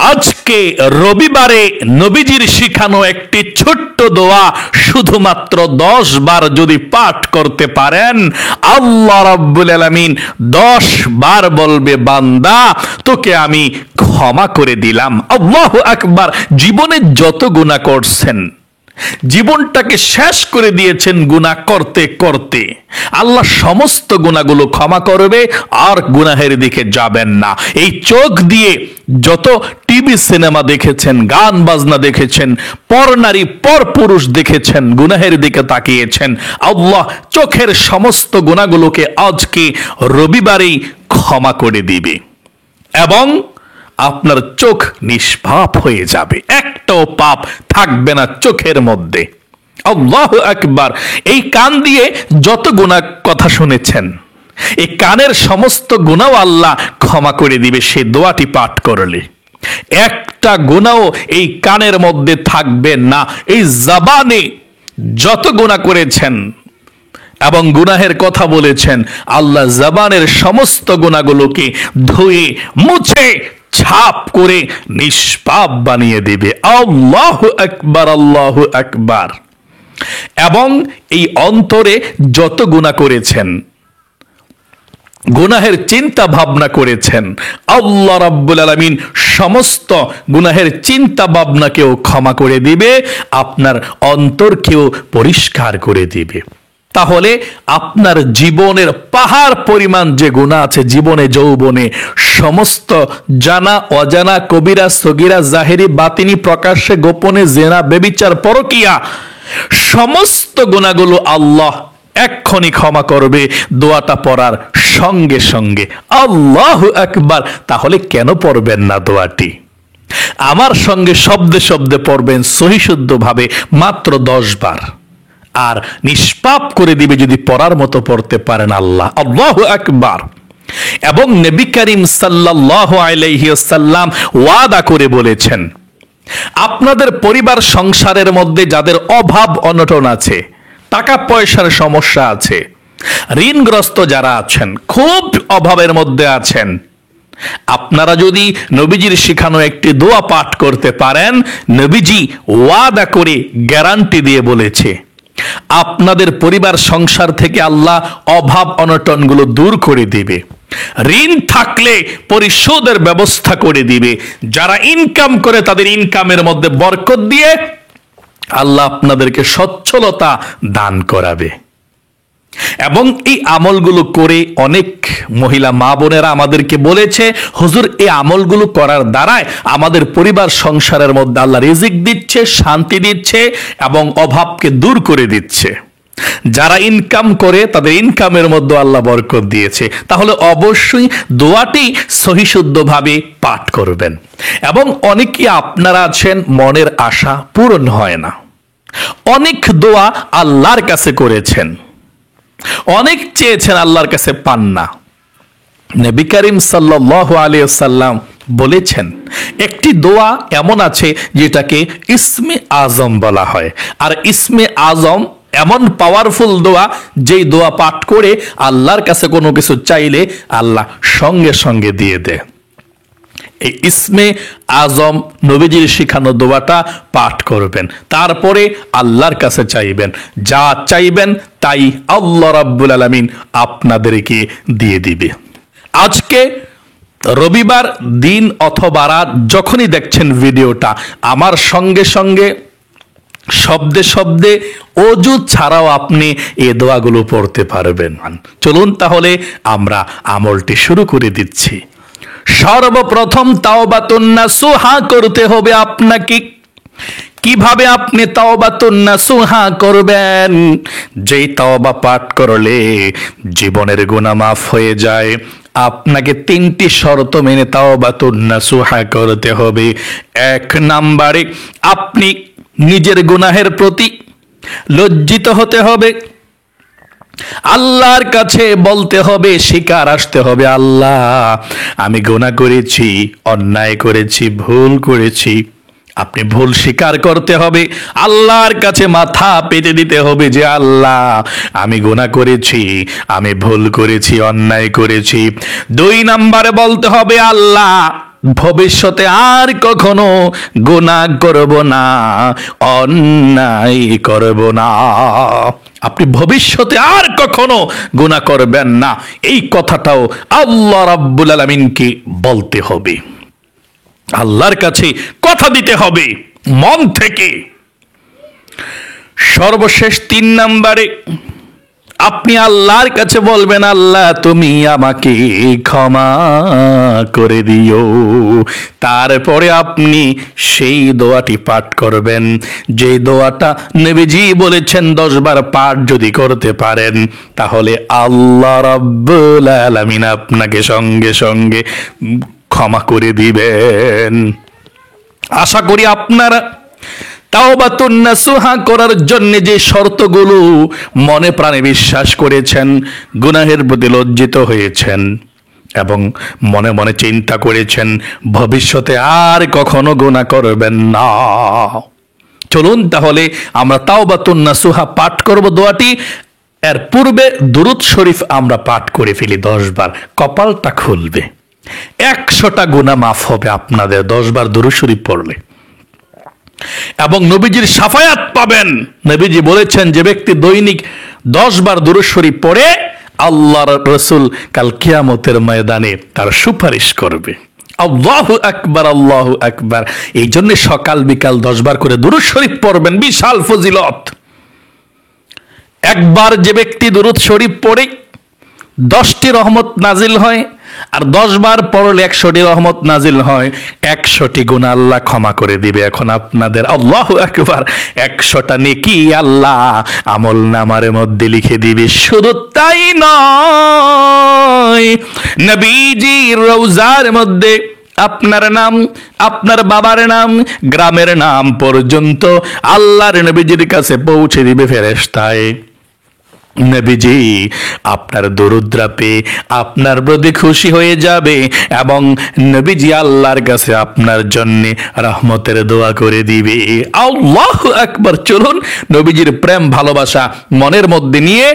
আজকে রবিবারে নবীজির শিখানো একটি ছোট্ট দোয়া শুধুমাত্র 10 বার যদি পাঠ করতে পারেন, আল্লাহ রাব্বুল আলামিন 10 বার বলবে, বান্দা তোকে আমি ক্ষমা করে দিলাম। আল্লাহু আকবার। জীবনে যত গুনাহ করছেন, জীবনটাকে শেষ করে দিয়েছেন গুনাহ করতে করতে, আল্লাহ সমস্ত গুনাহগুলো ক্ষমা করবে, আর গুনাহের দিকে যাবেন না। এই চোখ দিয়ে যত টিভি সিনেমা দেখেছেন, গান বাজনা দেখেছেন, পর নারী পর পুরুষ দেখেছেন, গুনাহের দিকে তাকিয়েছেন, আল্লাহ চোখের সমস্ত গুনাহগুলোকে আজকে রবিবারেই ক্ষমা করে দিবে এবং আপনার চোখ নিষ্পাপ হয়ে যাবে, একটাও পাপ থাকবে না চোখের মধ্যে। আল্লাহু আকবার। এই কান দিয়ে যত গুনাহ কথা শুনেছেন, এই কানের সমস্ত গুনাহ আল্লাহ ক্ষমা করে দিবে সে দোয়াটি পাঠ করলে। একটা গুনাহ এই কানের মধ্যে থাকবে না। এই জবানে যত গুনাহ করেছেন এবং গুনাহের কথা বলেছেন, আল্লাহ জবানের সমস্ত গুনাহগুলোকে ধুয়ে মুছে ছাপ করে নিষ্পাপ বানিয়ে দিবে। আল্লাহু আকবার, আল্লাহু আকবার। এবং এই অন্তরে যত গুনাহ করেছেন, গুনাহের চিন্তা ভাবনা করেছেন, আল্লাহ রাব্বুল আলামিন সমস্ত গুনাহের চিন্তা ভাবনাকেও ক্ষমা করে দিবে, আপনার অন্তরকেও পরিষ্কার করে দিবে। তাহলে আপনার জীবনের পাহাড় পরিমাণ যে গুনাহ আছে জীবনে যৌবনে, সমস্ত জানা অজানা, কবিরা সগীরা, জাহেরি বাতিনি, প্রকাশ্যে গোপনে, জেনা ব্যভিচার পরকিয়া, সমস্ত গুনাহগুলো আল্লাহ এক্ষুনি ক্ষমা করবে দোয়াটা পড়ার সঙ্গে সঙ্গে। আল্লাহু আকবার। তাহলে কেন পড়বেন না দোয়াটি? আমার সঙ্গে শব্দে শব্দে পড়বেন সহি শুদ্ধ ভাবে মাত্র 10 বার, আর নিষ্পাপ করে দিবে যদি পড়ার মতো পড়তে পারেন আল্লাহ। আল্লাহু আকবার। এবং নবী করিম সাল্লাল্লাহু আলাইহি ওয়াসাল্লাম ওয়াদা করে বলেছেন, আপনাদের পরিবার সংসারের মধ্যে যাদের অভাব অনটন আছে, টাকা পয়সার সমস্যা আছে, ঋণগ্রস্ত যারা আছেন, খুব অভাবের মধ্যে আছেন, আপনারা যদি নবীজির শিখানো একটি দোয়া পাঠ করতে পারেন, নবীজি ওয়াদা করে গ্যারান্টি দিয়ে বলেছে, আপনাদের পরিবার সংসার থেকে আল্লাহ অভাব অনটনগুলো দূর করে দিবে, ঋণ থাকলে পরিশোধের ব্যবস্থা করে দিবে, যারা ইনকাম করে তাদের ইনকামের মধ্যে বরকত দিয়ে আল্লাহ আপনাদেরকে সচ্ছলতা দান করাবে। এবং এই আমলগুলো করে অনেক মহিলা মা বোনেরা আমাদেরকে বলেছে, হুজুর এই আমলগুলো করার দ্বারায় আমাদের পরিবার সংসারের মধ্যে আল্লাহ রিজিক দিচ্ছে, শান্তি দিচ্ছে এবং অভাবকে দূর করে দিচ্ছে। যারা ইনকাম করে তাদের ইনকামের মধ্যে আল্লাহ বরকত দিয়েছে। তাহলে অবশ্যই দোয়াটি সহি শুদ্ধভাবে পাঠ করবেন। এবং অনেকে আপনারা আছেন মনের আশা পূরণ হয় না, অনেক দোয়া আল্লাহর কাছে করেছেন, অনেক চেয়েছেন আল্লাহর কাছে পান না। নবী করিম সাল্লাল্লাহু আলাইহি ওয়াসাল্লাম বলেছেন, একটি দোয়া এমন আছে যেটাকে ইসমে আজম বলা হয়, আর ইসমে আজম এমন পাওয়ারফুল দোয়া, যেই দোয়া পাঠ করে আল্লাহর কাছে কোনো কিছু চাইলে আল্লাহ সঙ্গে সঙ্গে দিয়ে দেয়। এই ইসমে আজম নবীজির শিখানো দোয়াটা পাঠ করবেন, তারপরে আল্লাহর কাছে চাইবেন, যা চাইবেন তাই আল্লাহ রাব্বুল আলামিন আপনাদেরকে দিয়ে দিবে। আজকে রবিবার দিন অথবা রাত যখনই দেখছেন ভিডিওটা, আমার সঙ্গে সঙ্গে শব্দে শব্দে অজু ছাড়াও আপনি এই দোয়াগুলো পড়তে পারবেন। চলুন তাহলে আমরা আমলটি শুরু করে দিচ্ছি। সর্বপ্রথম তাওবাতুন নাসুহা করতে হবে আপনাকে। কিভাবে আপনি তাওবাতুন নাসুহা করবেন? যেই তাওবা পাঠ করলে জীবনের গুনাহ মাফ হয়ে যায়, আপনাকে 3টি শর্ত মেনে তাওবাতুন নাসুহা করতে হবে। 1 নম্বরে আপনি নিজের গুনাহের প্রতি লজ্জিত হতে হবে, আল্লাহর কাছে বলতে হবে, স্বীকার আসতে হবে, আল্লাহ আমি গুনাহ করেছি, অন্যায় করেছি, ভুল করেছি। আপনি ভুল স্বীকার করতে হবে, আল্লাহর কাছে মাথা পেতে দিতে হবে যে আল্লাহ আমি গুনাহ করেছি, আমি ভুল করেছি, অন্যায় করেছি। 2 নম্বরে বলতে হবে, আল্লাহ ভবিষ্যতে আর কখনো গুনাহ করব না, অন্যায় করব না। আপনি ভবিষ্যতে আর কখনো গুনাহ করবেন না, এই কথাটাও আল্লাহ রাব্বুল আলামিনকে বলতে হবে, আল্লাহর কাছে কথা দিতে হবে মন থেকে। সর্বশেষ 3 নম্বরে আপনি আল্লাহর কাছে বলবেন, আল্লাহ তুমি আমাকে ক্ষমা করে দিও। তারপরে আপনি সেই দোয়াটি পাঠ করবেন, যে দোয়াটা নবীজি বলেছেন 10 বার পাঠ যদি করতে পারেন তাহলে আল্লাহ রাব্বুল আলামিন আপনাকে সঙ্গে সঙ্গে ক্ষমা করে দিবেন। আশা করি আপনারা তাওবাতুন নাসুহা করার জন্য যে শর্তগুলো মনে প্রাণে বিশ্বাস করেছেন, গুনাহের প্রতি লজ্জিত হয়েছেন এবং মনে মনে চিন্তা করেছেন ভবিষ্যতে আর কখনো গুনাহ করবেন না। চলুন তাহলে আমরা তাওবাতুন নাসুহা পাঠ করব দোয়াটি। এর পূর্বে দুরূদ শরীফ আমরা পাঠ করে ফেলি 10 বার, কপালটা খুলবে, 100টা গুনাহ মাফ হবে আপনাদের 10 বার দুরূদ শরীফ পড়লে। এবং নবীজির শাফায়াত পাবেন। নবীজি বলেছেন যে ব্যক্তি দৈনিক 10 বার দুরূদ শরীফ পড়ে আল্লাহর রাসূল কাল কিয়ামতের ময়দানে তার সুপারিশ করবে। আল্লাহু আকবার, আল্লাহু আকবার। এই জন্য সকাল বিকাল 10 বার করে দুরূদ শরীফ পড়বেন, বিশাল ফজিলত। একবার যে ব্যক্তি দুরূদ শরীফ পড়ে 10টি রহমত নাজিল হয়, আর 10 বার পড়লে 100টি রহমত নাজিল হয়, 100টি গুনাহ আল্লাহ ক্ষমা করে দিবে। এখন আপনাদের আল্লাহু আকবার 100টা নেকি আল্লাহ আমল নামার মধ্যে লিখে দিবে। শুধু তাই নয়, নবীজির রওজার মধ্যে আপনার নাম, আপনার বাবার নাম, গ্রামের নাম পর্যন্ত আল্লাহর নবীজির কাছে পৌঁছে দিবে ফেরেশতায়। নবীজি আপনার দরুদরা পেয়ে আপনার প্রতি খুশি হয়ে যাবে এবং নবীজি আল্লাহর কাছে আপনার জন্য রহমতের দোয়া করে দিবে। আল্লাহু আকবার। চলুন নবীজির প্রেম ভালোবাসা মনের মধ্যে নিয়ে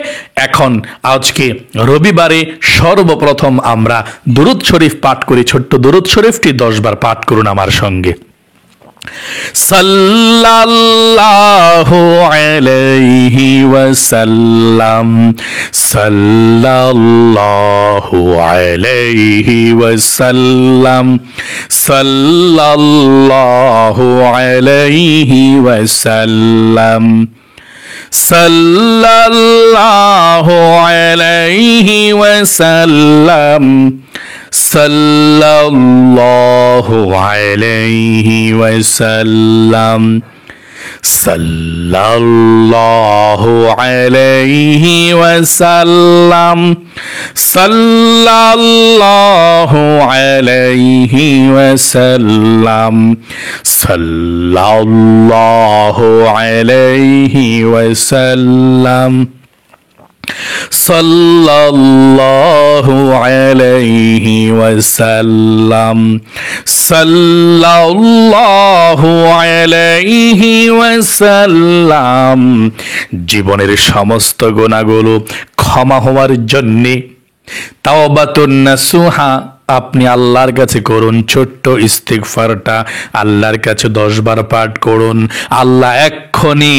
এখন আজকে রবিবারে সর্বপ্রথম আমরা দুরূদ শরীফ পাঠ করি। ছোট্ট দুরূদ শরীফটি 10 বার পাঠ করুন আমার সঙ্গে। সাল্লাল্লাহু আলাইহি ওয়াসাল্লাম, সাল্লাল্লাহু আলাইহি ওয়াসাল্লাম, সাল্লাল্লাহু আলাইহি ওয়াসাল্লাম, সাল্লাল্লাহু আলাইহি ওয়াসাল্লাম, সাল্লাল্লাহু আলাইহি ওয়াসাল্লাম, সাল্লাল্লাহু আলাইহি ওয়াসাল্লাম, সাল্লাল্লাহু আলাইহি ওয়াসাল্লাম, সাল্লাল্লাহু আলাইহি ওয়াসাল্লাম, সাল্লাল্লাহু আলাইহি ওয়াসাল্লাম, সাল্লাল্লাহু আলাইহি ওয়াসাল্লাম। জীবনের সমস্ত গুনাহগুলো ক্ষমা হওয়ার জন্য তাওবাতুন নাসুহা আপনি আল্লাহর কাছে করুন। ছোট্ট ইস্তিগফারটা আল্লাহর কাছে 10 বার পাঠ করুন। আল্লাহ এক্ষুনি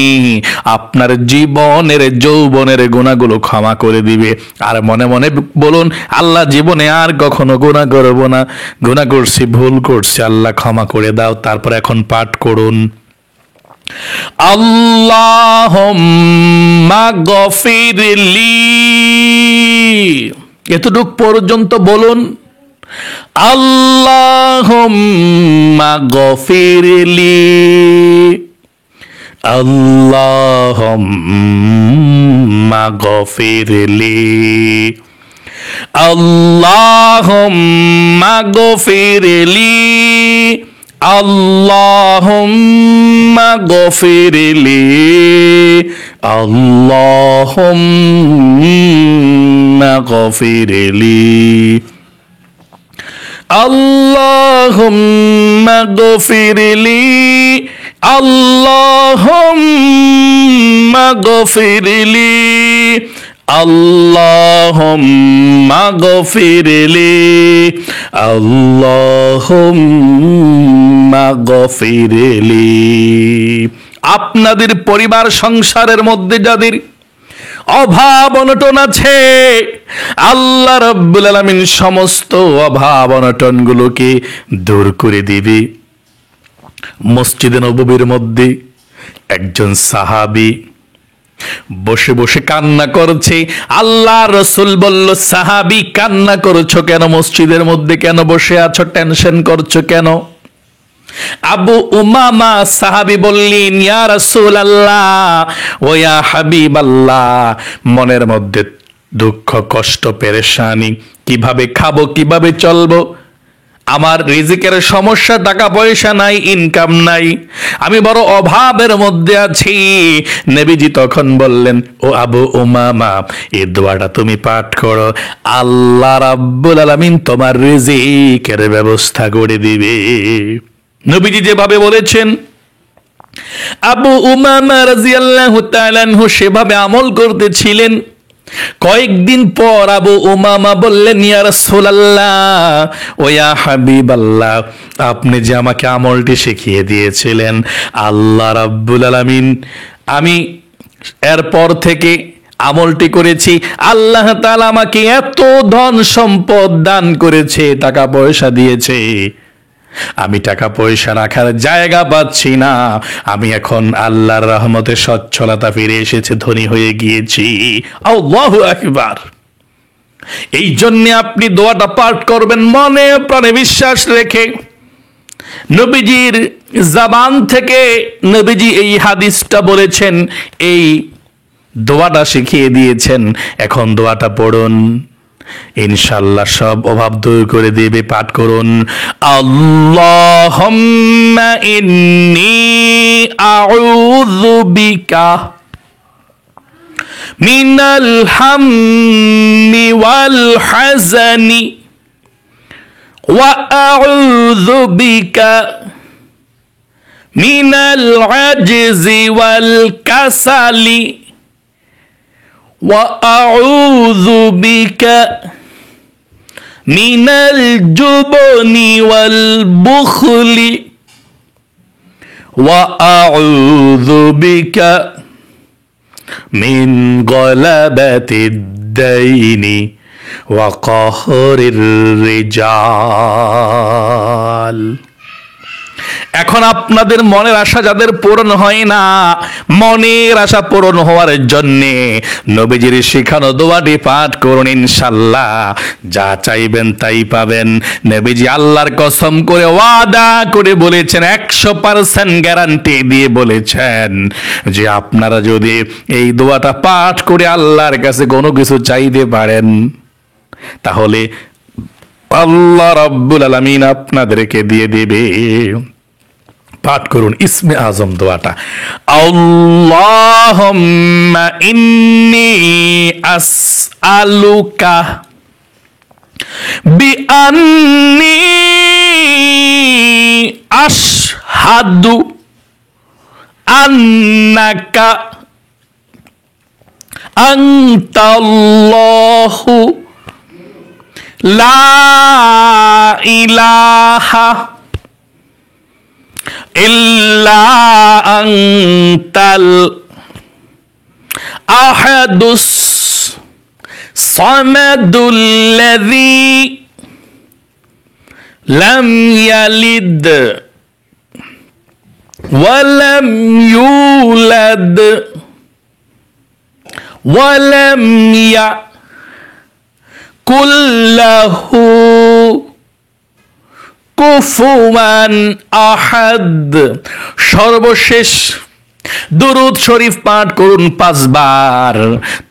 আপনার জীবনের যৌবনের গুনাহগুলো ক্ষমা করে দিবে। আর মনে মনে বলুন, আল্লাহ জীবনে আর কখনো গুনাহ করব না, গুনাহ করছি, ভুল করছি, আল্লাহ ক্ষমা করে দাও। তারপর এখন পাঠ করুন, আল্লাহুম্মা গফিরলি। এতটুক পর্যন্ত বলুন, আল্লাহুম্মা গফিরলি, আল্লাহুম্মা গফিরলি, আল্লাহুম্মা গফিরলি, আল্লাহুম্মা গফিরলি, আল্লাহুম্মা গফিরলি, আল্লাহুম্মা গফিরলি, আল্লাহুম্মা গফিরলি, আল্লাহুম্মা গফিরলি, আল্লাহুম্মা গফিরলি। আপনাদের পরিবার সংসারের মধ্যে যাদের অভাব অনটন আছে, আল্লাহ রাব্বুল আলামিন সমস্ত অভাব অনটনগুলোকে দূর করে দিবে। মসজিদে নববীর মধ্যে একজন সাহাবী বসে বসে কান্না করছে। আল্লাহ রাসূল বলল, সাহাবী কান্না করছো কেন? মসজিদের মধ্যে কেন বসে আছো? টেনশন করছো কেন? আবু উমামা সাহাবী বললেন, ইয়া রাসূলুল্লাহ ওয়া ইয়া হাবিবাল্লাহ, মনের মধ্যে দুঃখ, কষ্ট, পেরেশানি, কিভাবে খাবো, কিভাবে চলবো, আমার রিজিকের সমস্যা, টাকা পয়সা নাই, ইনকাম নাই, আমি বড় অভাবের মধ্যে আছি। নবীজি তখন বললেন, ও আবু উমামা, এই দোয়াটা তুমি পাঠ করো, আল্লাহ রাব্বুল আলামিন তোমার রিজিকের ব্যবস্থা করে দিবে। নবীজি যেভাবে বলেছেন, আবু উমামা রাদিয়াল্লাহু তাআলা আনহু সেভাবে আমল করতেছিলেন। কয়েকদিন পর আবু উমামা বললেন, ইয়া রাসূলুল্লাহ ও ইয়া হাবিবাল্লাহ, আপনি যে আমাকে আমলটি শিখিয়ে দিয়েছিলেন, আল্লাহ রাব্বুল আলামিন, আমি এরপর থেকে আমলটি করেছি, আল্লাহ তাআলা আমাকে এত ধন সম্পদ দান করেছে, টাকা পয়সা দিয়েছে, আমি টাকা পয়সা রাখার জায়গা পাচ্ছি না, আমি এখন আল্লাহর রহমতে সচ্ছলতা ফিরে এসেছে, ধনী হয়ে গিয়েছি। আল্লাহু আকবার। এই জন্য আপনি দোয়াটা পাঠ করবেন মনে প্রাণে বিশ্বাস রেখে। নবীজির জবান থেকে নবীজি এই হাদিসটা বলেছেন, এই দোয়াটা শিখিয়ে দিয়েছেন, এখন দোয়াটা পড়ুন, ইনশাআল্লাহ সব অভাব দূর করে দেবে। পাঠ করুন, আল্লাহুম্মা ইন্নী আউযু বিকা মিনাল হাম্মি ওয়াল হাযানি ওয়া আউযু বিকা মিনাল আজজি ওয়াল কাসালি وأعوذ بك من الجبن والبخل وأعوذ بك من غلبة الدين وقهر الرجال। এখন আপনাদের মনের আশা যাদের পূরণ হয় না, মনের আশা পূরণ হওয়ার জন্য নবীজির শেখানো দোয়াটি পাঠ করুন, ইনশাআল্লাহ যা চাইবেন তাই পাবেন। নবীজি আল্লাহর কসম করে ওয়াদা করে বলেছেন, 100% গ্যারান্টি দিয়ে বলেছেন যে আপনারা যদি এই দোয়াটা পাঠ করে আল্লাহর কাছে কোনো কিছু চাইতে পারেন, তাহলে আল্লাহ রাব্বুল আলামিন আপনাদেরকে দিয়ে দেবে। পাঠ করুন ইসমে আজম দোয়াটা, আল্লাহুম্মা ইন্নী আসআলুকা বিআন্নী আশহাদু আন্নাকা আনতাল্লাহু লা ইলাহা ইল্লা আনতাল আহাদুস সামাদুল্লাযী লাম ইয়ালিদ ওয়া লাম ইউলাদ ওয়া লাম ইয়াকুল লাহু কুফুয়ান আহাদ। সর্বশেষ দুরূদ শরীফ পাঠ করুন 5 বার,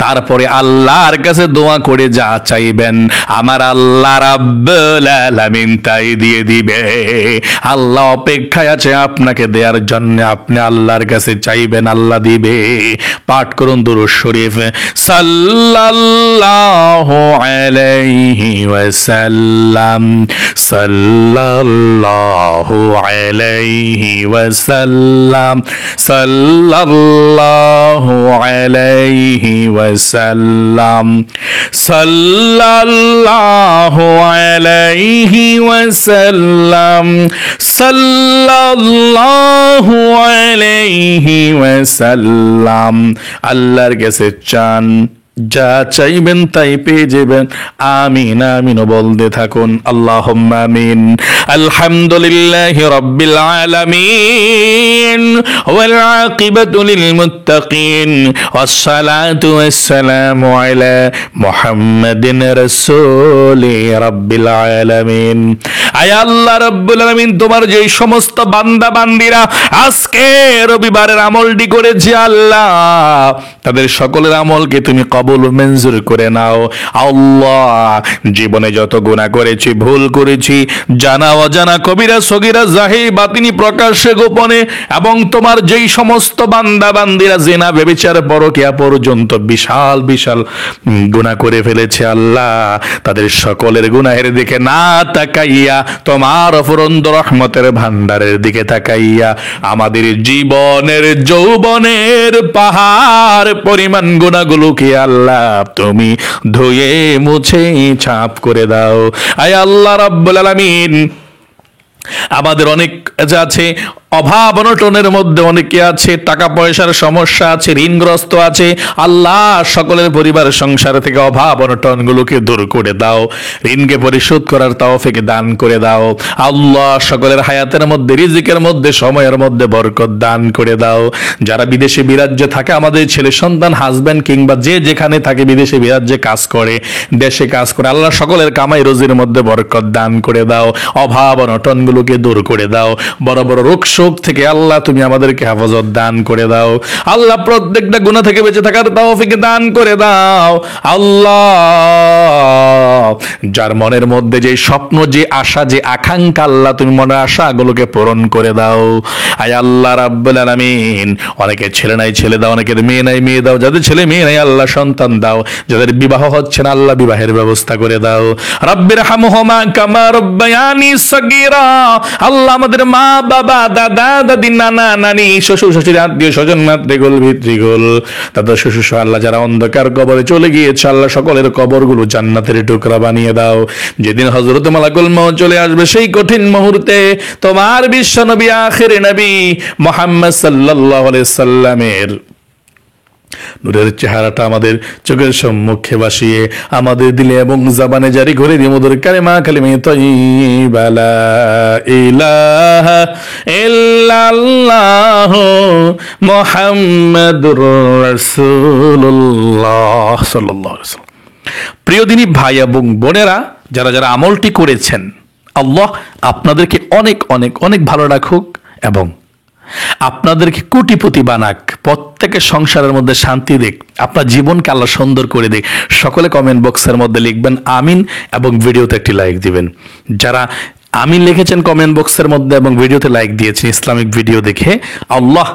তারপরে আল্লাহর কাছে দোয়া করে যা চাইবেন আমার আল্লাহ রাব্বুল আলামিন তাই দিয়ে দিবে। আল্লাহ অপেক্ষায় আছে আপনাকে দেওয়ার জন্য, আপনি আল্লাহর কাছে চাইবেন, আল্লাহ দিবে। পাঠ করুন দুরূদ শরীফ, সাল্লাল্লাহু আলাইহি ওয়াসাল্লাম, সাল্লাল্লাহু আলাইহি ওয়াসাল্লাম, সাল্লাল্লাহু সাল্লাল্লাহু আলাইহি ওয়াসাল্লাম, সাল্লাল্লাহু আলাইহি ওয়াসাল্লাম, সাল্লাল্লাহু আলাইহি ওয়াসাল্লাম। আল্লাহর কাছে চান, যা চাইবেন তাই পেয়ে যাবেন। আমিন আমিন বলতে থাকুন। আল্লাহুম্মা আমিন। আলহামদুলিল্লাহি রাব্বিল আলামিন ওয়াল আকিবাতু লিল মুত্তাকিন ওয়াস সালাতু ওয়াস সালামু আলা মুহাম্মাদিন রাসূলি রাব্বিল আলামিন। আয় আল্লাহ রাব্বুল আলামিন, তোমার যেই সমস্ত বান্দা বান্দিরা আজকে রবিবারের আমলটি করেছে আল্লাহ, তাদের সকলের আমলকে তুমি কবুল মঞ্জুর করে নাও। আল্লাহ, জীবনে যত গুনাহ করেছি, ভুল করেছি, জানা অজানা, কবিরা সগীরা, জাহির বাতিনি, প্রকাশ্যে গোপনে, এবং তোমার যেই সমস্ত বান্দা বান্দিরা জিনা ব্যভিচার পরকিয়া পর্যন্ত বিশাল বিশাল গুনাহ করে ফেলেছে আল্লাহ, তাদের সকলের গুনাহের দিকে না তাকাইয়া তোমার অফুরন্ত রহমতের ভান্ডারের দিকে তাকাইয়া আমাদের জীবনের যৌবনের পাহাড় পরিমাণ গুনাহগুলোকে আল্লাহ তুমি ধুয়ে মুছে ছাপ করে দাও। আয় আল্লাহ রাব্বুল আলামিন, আমাদের অনেক আছে অভাব অনটনের মধ্যে, অনেকে আছে টাকা পয়সার সমস্যা আছে, ঋণগ্রস্ত আছে। আল্লাহ, সকলের পরিবার সংসার থেকে অভাব অনটনগুলোকে দূর করে দাও, ঋণকে পরিশোধ করার তৌফিক দান করে দাও। আল্লাহ, সকলের হায়াতের মধ্যে, রিজিকের মধ্যে, সময়ের মধ্যে বরকত দান করে দাও। যারা বিদেশে বিরাজ্যে থাকে, আমাদের ছেলে সন্তান, হাজব্যান্ড কিংবা যে যেখানে থাকে, বিদেশে বিরাজ্যে কাজ করে, দেশে কাজ করে, আল্লাহ সকলের কামাই রুজির মধ্যে বরকত দান করে দাও, অভাব অনটনগুলোকে দূর করে দাও। বড় বড় রোগ শোক থেকে আল্লাহ তুমি আমাদেরকে হেফাজত দান করে দাও। আল্লাহ, প্রত্যেকটা গুনাহ থেকে বেঁচে থাকার তৌফিক দান করে দাও। আল্লাহ, যার মনের মধ্যে যে স্বপ্ন, যে আশা, যে আকাঙ্ক্ষা, আল্লাহ তুমি মনের আশাগুলোকে পূরণ করে দাও। আয় আল্লাহ রাব্বুল আলামিন, অনেকের ছেলে নাই ছেলে দাও, অনেকের মেয়ে নাই মেয়ে দাও, যাদের ছেলে মেয়ে নাই আল্লাহ সন্তান দাও, যাদের বিবাহ হচ্ছে না আল্লাহ বিবাহের ব্যবস্থা করে দাও। রাব্বিরহামহুমা কামা রাব্বায়ানি সগীরা। আল্লাহ, আমাদের মা বাবা, দাদা দাদি, নানা নানি, শ্বশুর শাশুড়ি, আত্মীয় স্বজন, মাতৃগোল পিতৃগোল, দাদা শ্বশুর সহ আল্লাহ যারা অন্ধকার কবরে চলে গিয়েছে, আল্লাহ সকলের কবরগুলো জান্নাতের টুকরা বানিয়ে দাও। যেদিন হযরত মালাকুল মউত চলে আসবে, সেই কঠিন মুহূর্তে তোমার বিশ্ব নবী, আখির নবী মুহাম্মদ সাল্লাল্লাহু আলাইহি সাল্লামের নূরের চেহারাটা আমাদের চোখের সম্মুখে ভাসিয়ে আমাদের দিলে এবং জবানে জারি করে দিয়ে মধুর কালিমা কালিমে তাইয়্যিবা লা ইলাহা ইল্লাল্লাহ মুহাম্মাদুর রাসূলুল্লাহ সাল্লাল্লাহু আলাইহি ওয়াসাল্লাম। প্রিয় দিনী ভাই এবং বোনেরা, যারা যারা আমলটি করেছেন, আল্লাহ আপনাদেরকে অনেক অনেক অনেক ভালো রাখুক এবং আপনাদেরকে কোটিপতি বানাক, প্রত্যেকের সংসারের মধ্যে শান্তি দিক, আপনার জীবনকে আল্লাহ সুন্দর করে দিক। সকলে কমেন্ট বক্সের মধ্যে লিখবেন আমিন এবং ভিডিওতে একটি লাইক দিবেন। যারা আমিন লিখেছেন কমেন্ট বক্সের মধ্যে এবং ভিডিওতে লাইক দিয়েছেন, ইসলামিক ভিডিও দেখে আল্লাহ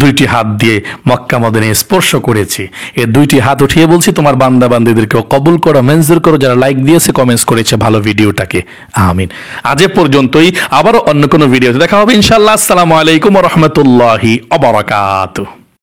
দুইটি হাত দিয়ে মক্কা মদিনায় স্পর্শ করেছি, এই দুইটি হাত উঠিয়ে বলছি তোমার বান্দা বান্দীদেরকেও কবুল করো, মঞ্জুর করো, যারা লাইক দিয়েছে, কমেন্টস করেছে ভালো ভিডিওটাকে। আমিন। আজ এ পর্যন্তই, আবারও অন্য কোনো ভিডিওতে দেখা হবে ইনশাআল্লাহ। আসসালামু আলাইকুম ওয়া রাহমাতুল্লাহি ওয়া বারাকাতুহু।